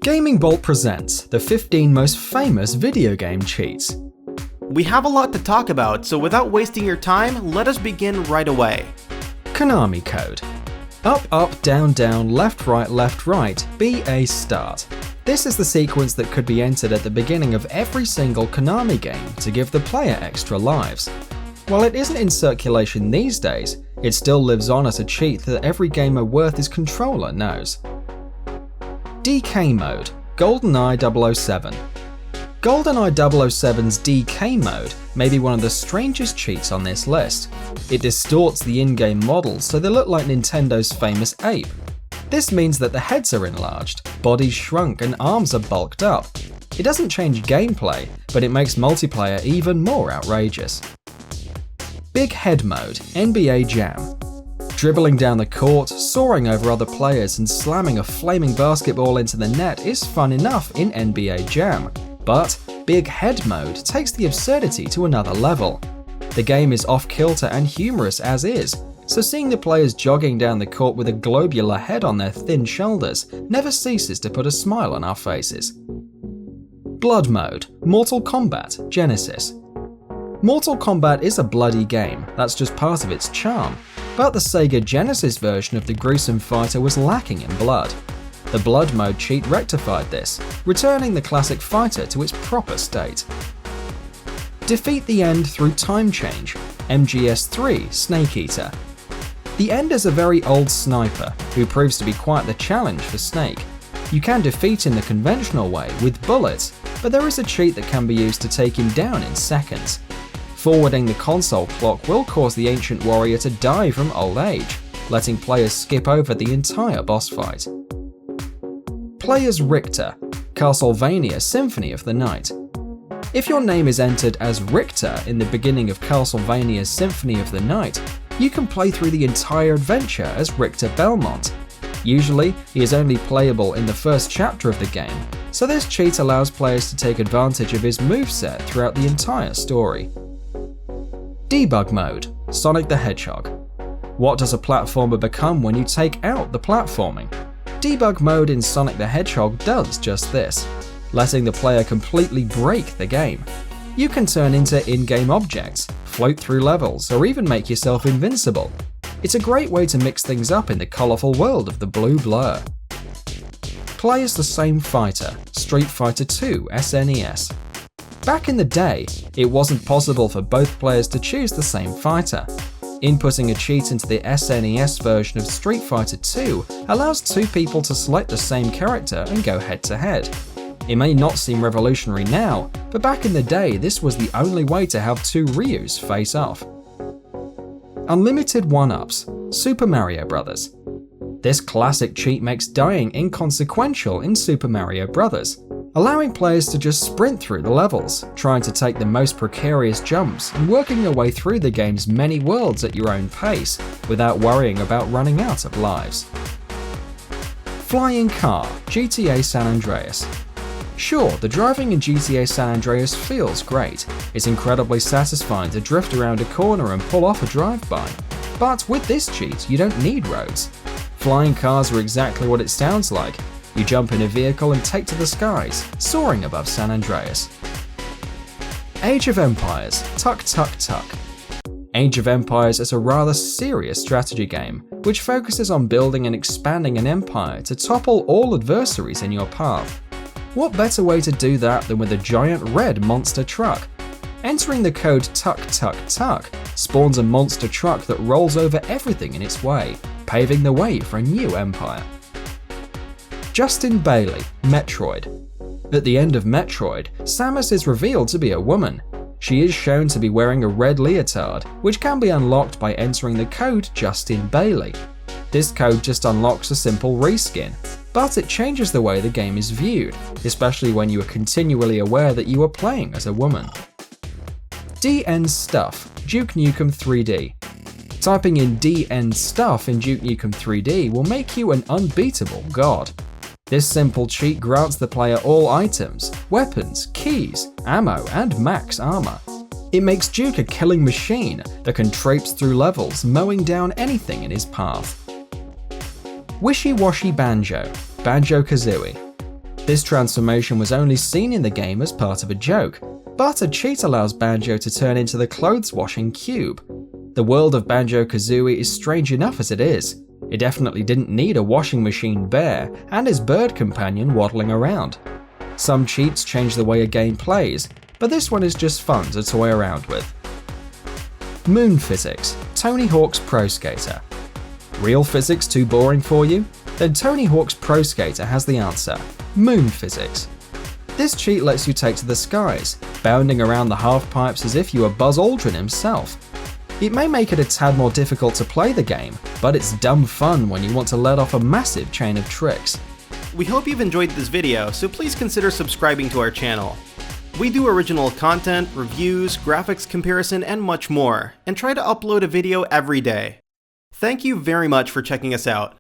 Gaming Bolt presents the 15 most famous video game cheats. We have a lot to talk about, so without wasting your time, let us begin right away. Konami code. Up, up, down, down, left, right, BA start. This is the sequence that could be entered at the beginning of every single Konami game to give the player extra lives. While it isn't in circulation these days, it still lives on as a cheat that every gamer worth his controller knows. DK mode, GoldenEye 007. GoldenEye 007's DK mode may be one of the strangest cheats on this list. It distorts the in-game models so they look like Nintendo's famous ape. This means that the heads are enlarged, bodies shrunk, and arms are bulked up. It doesn't change gameplay, but it makes multiplayer even more outrageous. Big Head mode, NBA Jam. Dribbling down the court, soaring over other players, and slamming a flaming basketball into the net is fun enough in NBA Jam, but Big Head mode takes the absurdity to another level. The game is off-kilter and humorous as is, so seeing the players jogging down the court with a globular head on their thin shoulders never ceases to put a smile on our faces. Blood mode, Mortal Kombat Genesis. Mortal Kombat is a bloody game, that's just part of its charm, but the Sega Genesis version of the gruesome fighter was lacking in blood. The blood mode cheat rectified this, returning the classic fighter to its proper state. Defeat the End through time change, MGS3 Snake Eater. The End is a very old sniper who proves to be quite the challenge for Snake. You can defeat in the conventional way with bullets, but there is a cheat that can be used to take him down in seconds. Forwarding the console clock will cause the ancient warrior to die from old age, letting players skip over the entire boss fight. Players Richter, Castlevania Symphony of the Night. If your name is entered as Richter in the beginning of Castlevania's Symphony of the Night, you can play through the entire adventure as Richter Belmont. Usually, he is only playable in the first chapter of the game, so this cheat allows players to take advantage of his moveset throughout the entire story. Debug mode, Sonic the Hedgehog. What does a platformer become when you take out the platforming? Debug mode in Sonic the Hedgehog does just this, letting the player completely break the game. You can turn into in-game objects, float through levels, or even make yourself invincible. It's a great way to mix things up in the colourful world of the blue blur. Play as the same fighter, Street Fighter II SNES. Back in the day, it wasn't possible for both players to choose the same fighter. Inputting a cheat into the SNES version of Street Fighter II allows two people to select the same character and go head-to-head. It may not seem revolutionary now, but back in the day this was the only way to have two Ryus face off. Unlimited 1-ups, Super Mario Bros. This classic cheat makes dying inconsequential in Super Mario Bros., allowing players to just sprint through the levels, trying to take the most precarious jumps and working your way through the game's many worlds at your own pace, without worrying about running out of lives. Flying car, GTA San Andreas. Sure, the driving in GTA San Andreas feels great. It's incredibly satisfying to drift around a corner and pull off a drive-by. But with this cheat, you don't need roads. Flying cars are exactly what it sounds like. You jump in a vehicle and take to the skies, soaring above San Andreas. Age of Empires, Tuck Tuck Tuck. Age of Empires is a rather serious strategy game, which focuses on building and expanding an empire to topple all adversaries in your path. What better way to do that than with a giant red monster truck? Entering the code Tuck Tuck Tuck spawns a monster truck that rolls over everything in its way, paving the way for a new empire. Justin Bailey, Metroid. At the end of Metroid, Samus is revealed to be a woman. She is shown to be wearing a red leotard, which can be unlocked by entering the code Justin Bailey. This code just unlocks a simple reskin, but it changes the way the game is viewed, especially when you are continually aware that you are playing as a woman. DN Stuff, Duke Nukem 3D. Typing in DN Stuff in Duke Nukem 3D will make you an unbeatable god. This simple cheat grants the player all items, weapons, keys, ammo, and max armor. It makes Duke a killing machine that can traipse through levels, mowing down anything in his path. Wishy Washy Banjo, Banjo-Kazooie. This transformation was only seen in the game as part of a joke, but a cheat allows Banjo to turn into the clothes-washing cube. The world of Banjo-Kazooie is strange enough as it is. It definitely didn't need a washing machine bear and his bird companion waddling around. Some cheats change the way a game plays, but this one is just fun to toy around with. Moon Physics, Tony Hawk's Pro Skater. Real physics too boring for you? Then Tony Hawk's Pro Skater has the answer: Moon Physics. This cheat lets you take to the skies, bounding around the half-pipes as if you were Buzz Aldrin himself. It may make it a tad more difficult to play the game, but it's dumb fun when you want to let off a massive chain of tricks. We hope you've enjoyed this video, so please consider subscribing to our channel. We do original content, reviews, graphics comparison, and much more, and try to upload a video every day. Thank you very much for checking us out.